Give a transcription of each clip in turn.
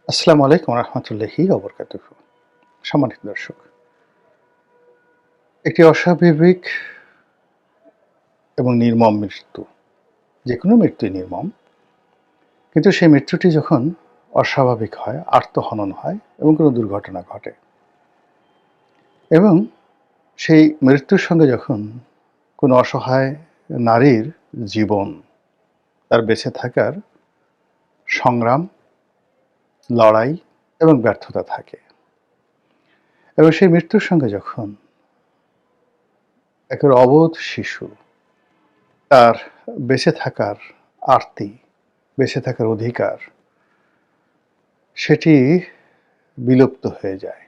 আসসালামু আলাইকুম রহমতুল্লাহি ওবরকাতুহু। সম্মানিত দর্শক, একটি অস্বাভাবিক এবং নির্মম মৃত্যু, যে কোনো মৃত্যুই নির্মম, কিন্তু সেই মৃত্যুটি যখন অস্বাভাবিক হয়, আত্মহনন হয় এবং কোনো দুর্ঘটনা ঘটে এবং সেই মৃত্যুর সঙ্গে যখন কোনো অসহায় নারীর জীবন, তার বেঁচে থাকার সংগ্রাম, লড়াই এবং ব্যর্থতা থাকে এবং সেই মৃত্যুর সঙ্গে যখন একের অবোধ শিশু তার বেঁচে থাকার আরতি, বেঁচে থাকার অধিকার, সেটি বিলুপ্ত হয়ে যায়,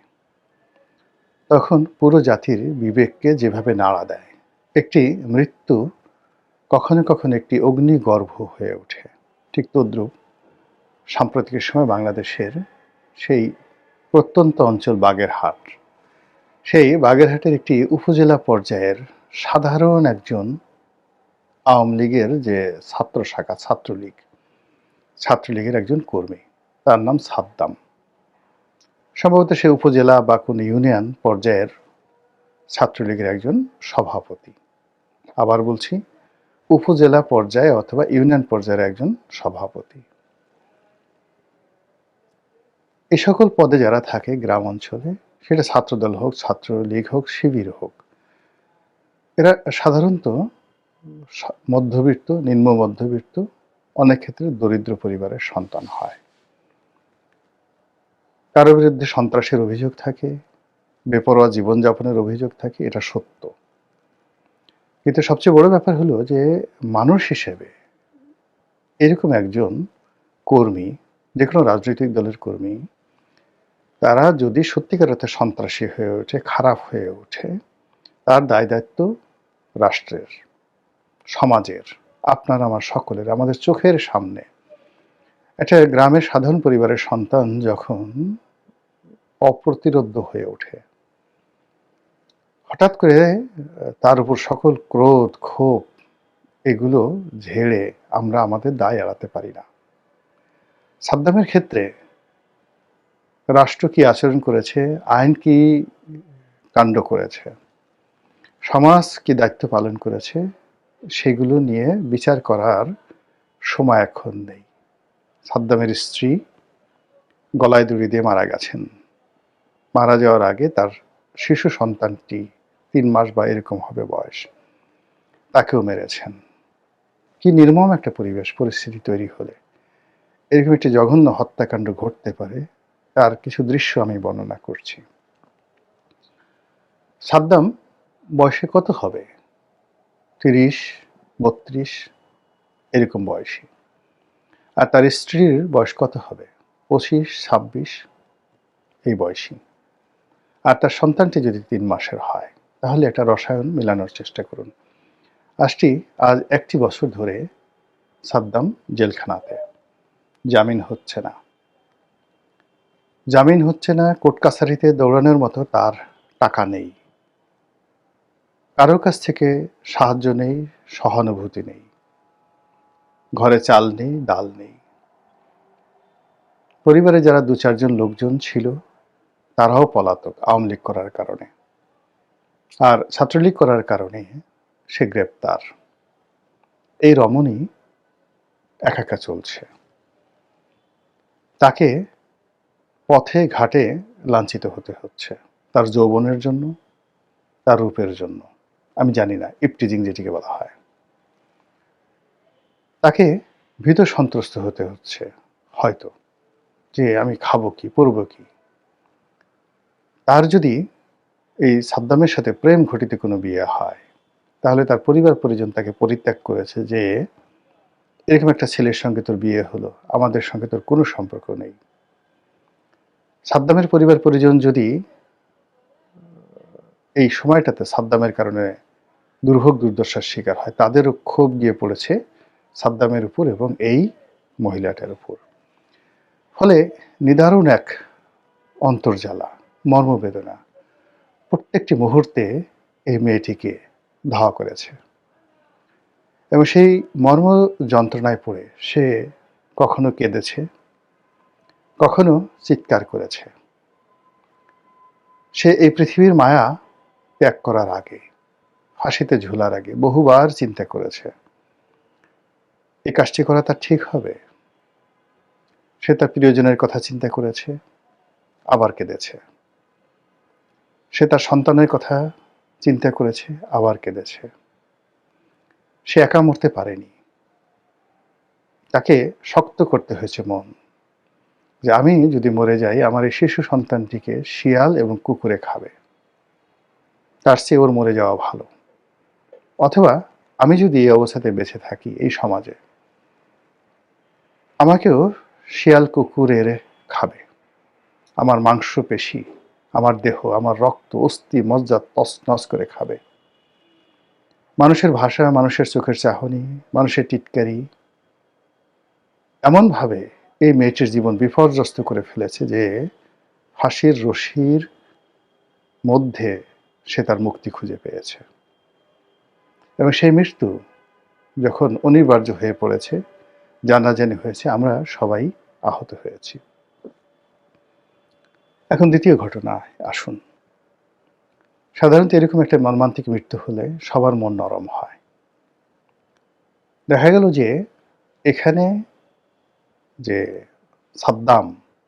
তখন পুরো জাতির বিবেককে যেভাবে নাড়া দেয়। একটি মৃত্যু কখনো কখনো একটি অগ্নিগর্ভ হয়ে ওঠে। ঠিক তদ্রূপ সাম্প্রতিক সময় বাংলাদেশের সেই প্রত্যন্ত অঞ্চল বাগেরহাট, সেই বাগেরহাটের একটি উপজেলা পর্যায়ের সাধারণ একজন আওয়ামী লীগের যে ছাত্র শাখা, ছাত্রলীগের একজন কর্মী, তার নাম সাদ্দাম। সম্ভবত সে উপজেলা বা কোনো ইউনিয়ন পর্যায়ের ছাত্রলীগের একজন সভাপতি। আবার বলছি, উপজেলা পর্যায়ে অথবা ইউনিয়ন পর্যায়ের একজন সভাপতি। এই সকল পদে যারা থাকে গ্রাম অঞ্চলে, সেটা ছাত্রদল হোক, ছাত্রলীগ হোক, শিবির হোক, এরা সাধারণত মধ্যবিত্ত, নিম্ন মধ্যবিত্ত, অনেক ক্ষেত্রে দরিদ্র পরিবারের সন্তান হয়। কারো বিরুদ্ধে সন্ত্রাসের অভিযোগ থাকে, বেপরোয়া জীবনযাপনের অভিযোগ থাকে, এটা সত্য। কিন্তু সবচেয়ে বড় ব্যাপার হলো যে মানুষ হিসেবে এরকম একজন কর্মী, যে কোনো রাজনৈতিক দলের কর্মী, তারা যদি সত্যিকার অর্থে সন্ত্রাসী হয়ে ওঠে, খারাপ হয়ে ওঠে, তার দায় দায়িত্ব রাষ্ট্রের, সমাজের, আপনার আমার সকলের। আমাদের চোখের সামনে একটা গ্রামের সাধারণ পরিবারের সন্তান যখন অপ্রতিরোধ্য হয়ে ওঠে, হঠাৎ করে তার উপর সকল ক্রোধ, ক্ষোভ এগুলো ঝেড়ে আমরা আমাদের দায় এড়াতে পারি না। সাদ্দামের ক্ষেত্রে রাষ্ট্র কি আচরণ করেছে, আইন কি কাণ্ড করেছে, সমাজ কি দায়িত্ব পালন করেছে, সেগুলো নিয়ে বিচার করার সময় এখন নেই। সাদ্দামের স্ত্রী গলায় দড়ি দিয়ে মারা গেছেন। মারা যাওয়ার আগে তার শিশু সন্তানটি ৩ মাস বা এরকম হবে বয়স, তাকেও মেরেছেন। কি নির্মম একটা পরিস্থিতি তৈরি হলে এরকম একটি জঘন্য হত্যাকাণ্ড ঘটতে পারে, তার কিছু দৃশ্য আমি বর্ণনা করছি। সাদ্দাম বয়সে কত হবে? ৩০-৩২ এরকম বয়সী। আর তার স্ত্রীর বয়স কত হবে? ২৫-২৬ এই বয়সী। আর তার সন্তানটি যদি ৩ মাসের হয়, তাহলে একটা রসায়ন মেলানোর চেষ্টা করুন। আজ ১টি বছর ধরে সাদ্দাম জেলখানাতে। জামিন হচ্ছে না। জামিন হচ্ছে না, কোর্ট কাছারিতে দৌড়ানোর মতো তার টাকা নেই। কারোর কাছ থেকে সাহায্য নেই, সহানুভূতি নেই। ঘরে চাল নেই, ডাল নেই। পরিবারে যারা ২-৪ জন লোকজন ছিল, তারাও পলাতক আওয়ামী লীগ করার কারণে। আর ছাত্রলীগ করার কারণে সে গ্রেপ্তার। এই রমণী একা একা চলছে। তাকে পথে ঘাটে লাঞ্ছিত হতে হচ্ছে তার যৌবনের জন্য, তার রূপের জন্য। আমি জানি না, ইপটিজিং যেটিকে বলা হয়। তাকে ভীত সন্ত্রস্ত হতে হচ্ছে হয়তো, যে আমি খাবো কি, পরবো কি। তার যদি এই সাদ্দামের সাথে প্রেম ঘটিত কোনো বিয়ে হয়, তাহলে তার পরিবার পরিজন তাকে পরিত্যাগ করেছে যে এরকম একটা ছেলের সঙ্গে তোর বিয়ে হলো, আমাদের সঙ্গে তোর কোনো সম্পর্ক নেই। সাদ্দামের পরিবার পরিজন যদি এই সময়টাতে সাদ্দামের কারণে দুর্ভোগ দুর্দশার শিকার হয়, তাদেরও ক্ষোভ গিয়ে পড়েছে সাদ্দামের উপর এবং এই মহিলাটার উপর। ফলে নিদারুণ এক অন্তর্জ্বালা, মর্মবেদনা প্রত্যেকটি মুহূর্তে এই মেয়েটিকে ধাওয়া করেছে এবং সেই মর্ম যন্ত্রণায় পড়ে সে কখনো কেঁদেছে, কখনো চিৎকার করেছে। সে এই পৃথিবীর মায়া ত্যাগ করার আগে, ফাঁসিতে ঝুলার আগে বহুবার চিন্তা করেছে এই কাজটি করা তার ঠিক হবে। সে তার প্রিয়জনের কথা চিন্তা করেছে, আবার কেঁদেছে। সে তার সন্তানের কথা চিন্তা করেছে, আবার কেঁদেছে। সে একা মরতে পারেনি। তাকে শক্ত করতে হয়েছে মন, যে আমি যদি মরে যাই আমার এই শিশু সন্তানটিকে শিয়াল এবং কুকুরে খাবে, তার চেয়ে ওর মরে যাওয়া ভালো। অথবা আমি যদি এই অবস্থাতে বেঁচে থাকি এই সমাজে, আমাকেও শিয়াল কুকুরের খাবে, আমার মাংসপেশি, আমার দেহ, আমার রক্ত, অস্থি মজ্জা তছনছ করে খাবে। মানুষের ভাষা, মানুষের চোখের চাহনি, মানুষের টিটকারি এমনভাবে এই মেয়েটির জীবন বিপর্যস্ত করে ফেলেছে যে ফাঁসির রশির মধ্যে সে তার মুক্তি খুঁজে পেয়েছে। এবং সেই মৃত্যু যখন অনিবার্য হয়ে পড়েছে, জানাজানি হয়েছে, আমরা সবাই আহত হয়েছি। এখন দ্বিতীয় ঘটনায় আসুন। সাধারণত এরকম একটা মর্মান্তিক মৃত্যু হলে সবার মন নরম হয়। দেখা গেল যে এখানে যে সাদ্দাম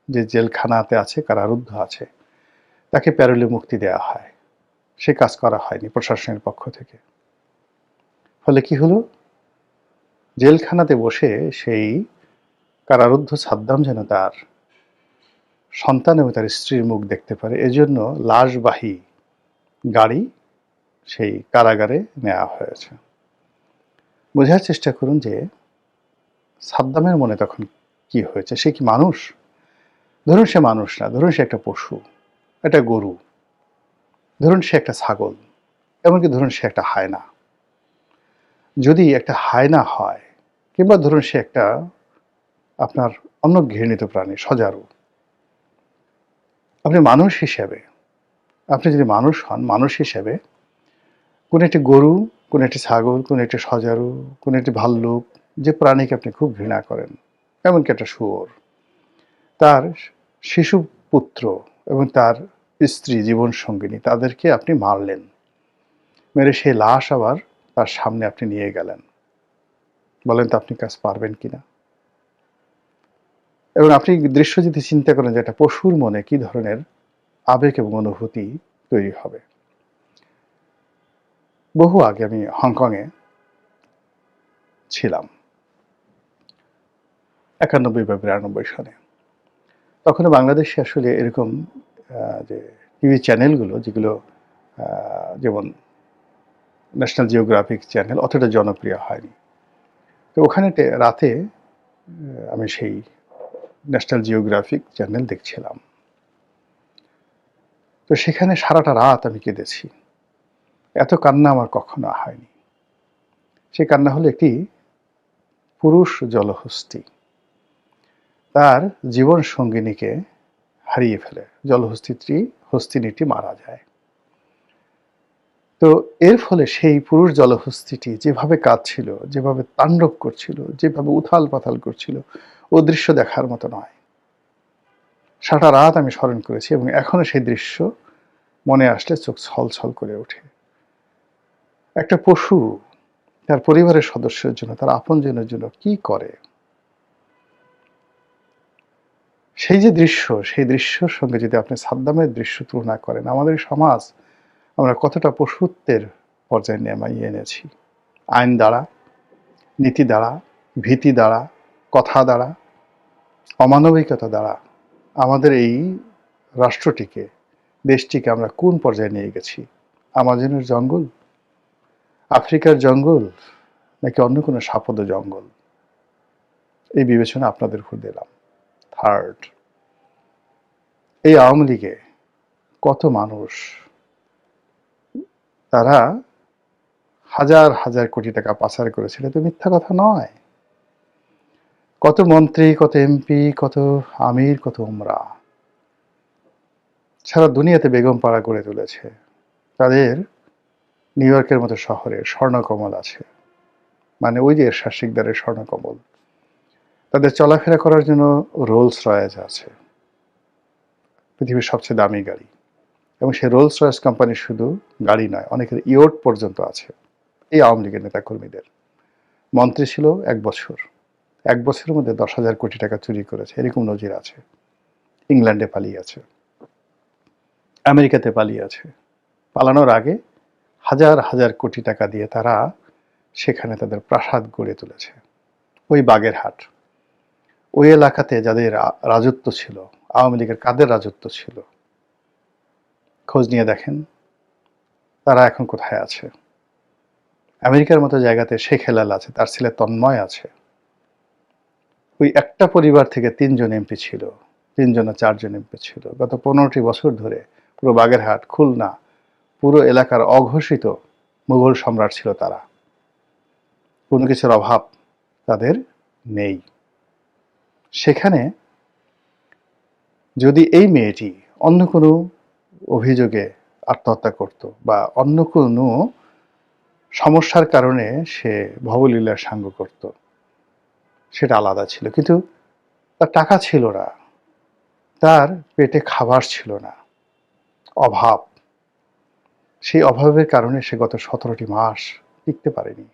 যে জেলখানাতে আছে, কারারুদ্ধ আছে, তাকে প্যারোলে মুক্তি দেওয়া হয়। সে কাজ করা হয়নি প্রশাসনের পক্ষ থেকে। ফলে কি হলো, জেলখানাতে বসে সেই কারারুদ্ধ সাদ্দাম যেন তার সন্তান এবং তার স্ত্রীর মুখ দেখতে পারে, এজন্য লাশবাহী গাড়ি সেই কারাগারে নেওয়া হয়েছে। বোঝার চেষ্টা করুন যে সাদ্দামের মনে তখন কি হয়েছে। সে কি মানুষ? ধরুন সে মানুষ না, ধরুন সে একটা পশু, একটা গরু, ধরুন সে একটা ছাগল, এমনকি ধরুন সে একটা হায়না। যদি একটা হায়না হয়, কিংবা ধরুন সে একটা আপনার অন্য ঘৃণিত প্রাণী, সজারু, আপনি মানুষ হিসেবে, আপনি যদি মানুষ হন, মানুষ হিসেবে কোন একটি গরু, কোন একটি ছাগল, কোন একটি সজারু, কোন একটি ভাল্লুক, যে প্রাণীকে আপনি খুব ঘৃণা করেন, এমনকি একটা শুয়োর, তার শিশু পুত্র এবং তার স্ত্রী, জীবন সঙ্গিনী, তাদেরকে আপনি মারলেন, মেরে সেই লাশ আবার তার সামনে আপনি নিয়ে গেলেন। বলেন তো আপনি কাজ পারবেন কিনা? এবং আপনি দৃশ্য যদি চিন্তা করেন যে একটা পশুর মনে কি ধরনের আবেগ এবং অনুভূতি তৈরি হবে। বহু আগে আমি হংকংয়ে ছিলাম 91 বা 92 সালে। তখন বাংলাদেশে আসলে এরকম যে টিভি চ্যানেলগুলো, যেগুলো যেমন ন্যাশনাল জিওগ্রাফিক চ্যানেল, অতটা জনপ্রিয় হয়নি। তো ওখানে রাতে আমি সেই ন্যাশনাল জিওগ্রাফিক চ্যানেল দেখছিলাম। তো সেখানে সারাটা রাত আমি কেঁদেছি। এত কান্না আমার কখনো হয়নি। সে কান্না হলো একটি পুরুষ জলহস্তী তার জীবন সঙ্গিনীকে হারিয়ে ফেলে। হস্তিনীটি মারা যায়। তো এর ফলে সেই পুরুষ জলহস্তিটি যেভাবে কাঁদছিল, যেভাবে তাণ্ডব করছিল, যেভাবে উথাল পাথাল করছিল, ও দৃশ্য দেখার মতো নয়। সারা রাত আমি স্মরণ করেছি এবং এখনো সেই দৃশ্য মনে আসলে চোখ ছলছল করে ওঠে। একটা পশু তার পরিবারের সদস্যের জন্য, তার আপনজনের জন্য কি করে, সেই যে দৃশ্য, সেই দৃশ্যের সঙ্গে যদি আপনি সাদ্দামের দৃশ্য তুলনা করেন, আমাদের সমাজ আমরা কতটা পশুত্বের পর্যায়ে নামিয়ে এনেছি। আইন দ্বারা, নীতি দ্বারা, ভীতি দ্বারা, কথা দ্বারা, অমানবিকতা দ্বারা আমাদের এই রাষ্ট্রটিকে, দেশটিকে আমরা কোন পর্যায়ে নিয়ে গেছি? আমাজনের জঙ্গল, আফ্রিকার জঙ্গল, নাকি অন্য কোনো সাপদ জঙ্গল? এই বিবেচনা আপনাদের উপর দিলাম। থার্ড, এই আওয়ামী লীগে কত মানুষ, তারা হাজার হাজার কোটি টাকা পাচার করেছিল, তো মিথ্যা কথা নয়। কত মন্ত্রী, কত এমপি, কত আমির, কত উমরা সারা দুনিয়াতে বেগম পাড়া গড়ে তুলেছে। তাদের নিউ ইয়র্কের মতো শহরে স্বর্ণকমল আছে, মানে ওই যে এরশাদ শিকদারের স্বর্ণকমল। তাদের চলাফেরা করার জন্য রোলস রয়েস আছে। পৃথিবীর সবচেয়ে দামি গাড়ি, এবং সেই রোলস রয়েস কোম্পানির শুধু গাড়ি নয়, অনেকের ইয়ট পর্যন্ত আছে এই আওয়ামী লীগের নেতাকর্মীদের। মন্ত্রী ছিল 1 বছর, 1 বছরের মধ্যে 10,000 কোটি টাকা চুরি করেছে, এরকম নজির আছে। ইংল্যান্ডে পালিয়ে আছে, আমেরিকাতে পালিয়ে আছে। পালানোর আগে হাজার হাজার কোটি টাকা দিয়ে তারা সেখানে তাদের প্রাসাদ গড়ে তুলেছে। ওই বাগেরহাট, ওই এলাকাতে যাদের রাজত্ব ছিল, আওয়ামী লীগের কাদের রাজত্ব ছিল, খোঁজ নিয়ে দেখেন তারা এখন কোথায় আছে। আমেরিকার মতো জায়গাতে শেখ হেলাল আছে, তার ছেলে তন্ময় আছে। ওই একটা পরিবার থেকে 3 জন এমপি ছিল, 3 না 4 জন এমপি ছিল। গত 15টি বছর ধরে পুরো বাগেরহাট, খুলনা, পুরো এলাকার অঘোষিত মুঘল সম্রাট ছিল তারা। কোনো কিছুর অভাব তাদের নেই। সেখানে যদি এই মেয়েটি অন্য কোনো অভিযোগে আত্মহত্যা করত বা অন্য কোনো সমস্যার কারণে সে ভবলীলার সাঙ্গ করত, সেটা আলাদা ছিল। কিন্তু তার টাকা ছিল না, তার পেটে খাবার ছিল না, অভাব। সেই অভাবের কারণে সে গত 17টি মাস টিকতে পারেনি।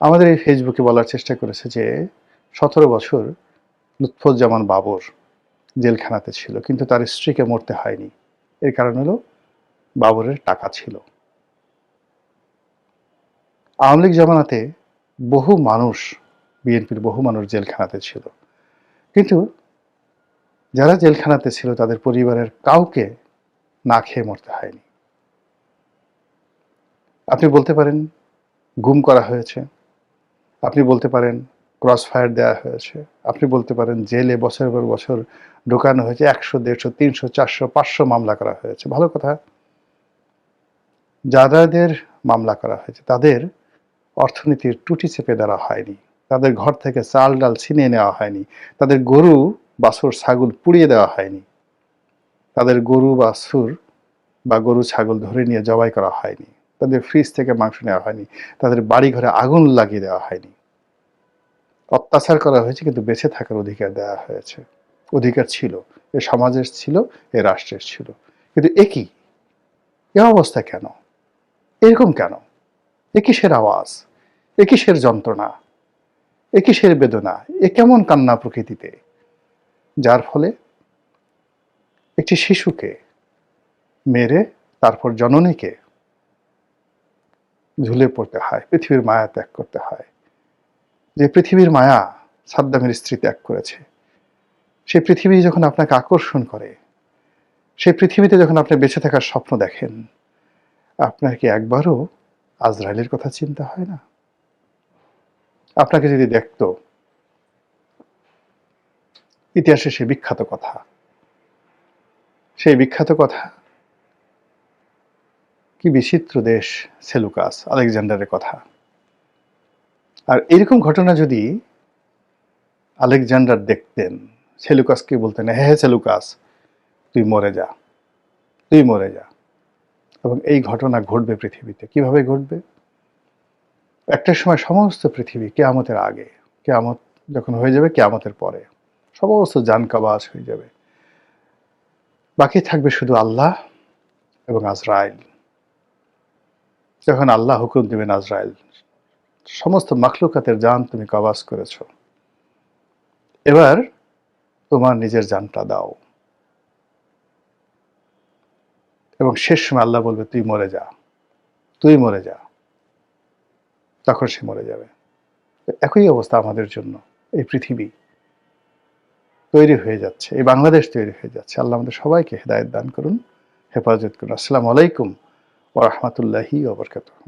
আমাদের এই ফেসবুকে বলার চেষ্টা করেছে যে 17 বছর লুৎফুজ্জামান বাবর জেলখানাতে ছিল, কিন্তু তার স্ত্রীকে মরতে হয়নি। এর কারণ হলো বাবরের টাকা ছিল। আওয়ামী লীগ জামানাতে বহু মানুষ, বিএনপির বহু মানুষ জেলখানাতে ছিল, কিন্তু যারা জেলখানাতে ছিল তাদের পরিবারের কাউকে না খেয়ে মরতে হয়নি। আপনি বলতে পারেন গুম করা হয়েছে, আপনি বলতে পারেন ক্রস ফায়ার দেওয়া হয়েছে, আপনি বলতে পারেন জেলে বছরের পর বছর ঢোকানো হয়েছে, 100, 150, 300, 400, 500 মামলা করা হয়েছে। ভালো কথা। যাদের মামলা করা হয়েছে তাদের অর্থনীতির টুটি চেপে ধরা হয়নি, তাদের ঘর থেকে চাল ডাল ছিনিয়ে নেওয়া হয়নি, তাদের গরু বাছুর ছাগল পুড়িয়ে দেওয়া হয়নি, তাদের গরু বাছুর বা গরু ছাগল ধরে নিয়ে জবাই করা হয়নি, তাদের ফ্রিজ থেকে মাংস নেওয়া হয়নি, তাদের বাড়ি ঘরে আগুন লাগিয়ে দেওয়া হয়নি। অত্যাচার করা হয়েছে কিন্তু বেঁচে থাকার অধিকার দেওয়া হয়েছে। অধিকার ছিল, এ সমাজের ছিল, এ রাষ্ট্রের ছিল। কিন্তু একই এ অবস্থা কেন? এরকম কেন? এ কিসের আওয়াজ? এ কিসের যন্ত্রণা? এ কিসের বেদনা? এ কেমন কান্না প্রকৃতিতে, যার ফলে একটি শিশুকে মেরে তারপর জননীকে ঝুলে পড়তে হয়, পৃথিবীর মায়া ত্যাগ করতে হয়। যে পৃথিবীর মায়া সাদ্দামের স্ত্রী ত্যাগ করেছে, সেই পৃথিবী যখন আপনাকে আকর্ষণ করে, সেই পৃথিবীতে যখন আপনি বেঁচে থাকার স্বপ্ন দেখেন, আপনার কি একবারও আজরাইলের কথা চিন্তা হয় না? আপনাকে যদি দেখতো ইতিহাসে সেই বিখ্যাত কথা, সেই বিখ্যাত কথা, কি বিচিত্র দেশ সেলুকাস, আলেকজান্ডারের কথা। আর এরকম ঘটনা যদি আলেকজান্ডার দেখতেন, সেলুকাসকে বলতেন, হ্যাঁ সেলুকাস, তুই মরে যা, তুই মরে যা। এবং এই ঘটনা ঘটবে পৃথিবীতে। কিভাবে ঘটবে? একটা সময় সমস্ত পৃথিবী কিয়ামতের আগে, কিয়ামত যখন হয়ে যাবে, কিয়ামতের পরে সমস্ত জানকাবাজ হয়ে যাবে। বাকি থাকবে শুধু আল্লাহ এবং আজরাইল। যখন আল্লাহ হুকুম দেবেন, আজরাইল, সমস্ত মাখলুকাতের জান তুমি কবাজ করেছ, এবার তোমার নিজের জানটা দাও। এবং শেষ সময় আল্লাহ বলবে, তুই মরে যা, তুই মরে যা। তখন সে মরে যাবে। একই অবস্থা আমাদের জন্য। এই পৃথিবী তৈরি হয়ে যাচ্ছে, এই বাংলাদেশ তৈরি হয়ে যাচ্ছে। আল্লাহ আমাদের সবাইকে হেদায়েত দান করুন, হেফাজত করুন। আসসালামু আলাইকুম ওয়া রাহমাতুল্লাহি ওয়া বারাকাতুহু।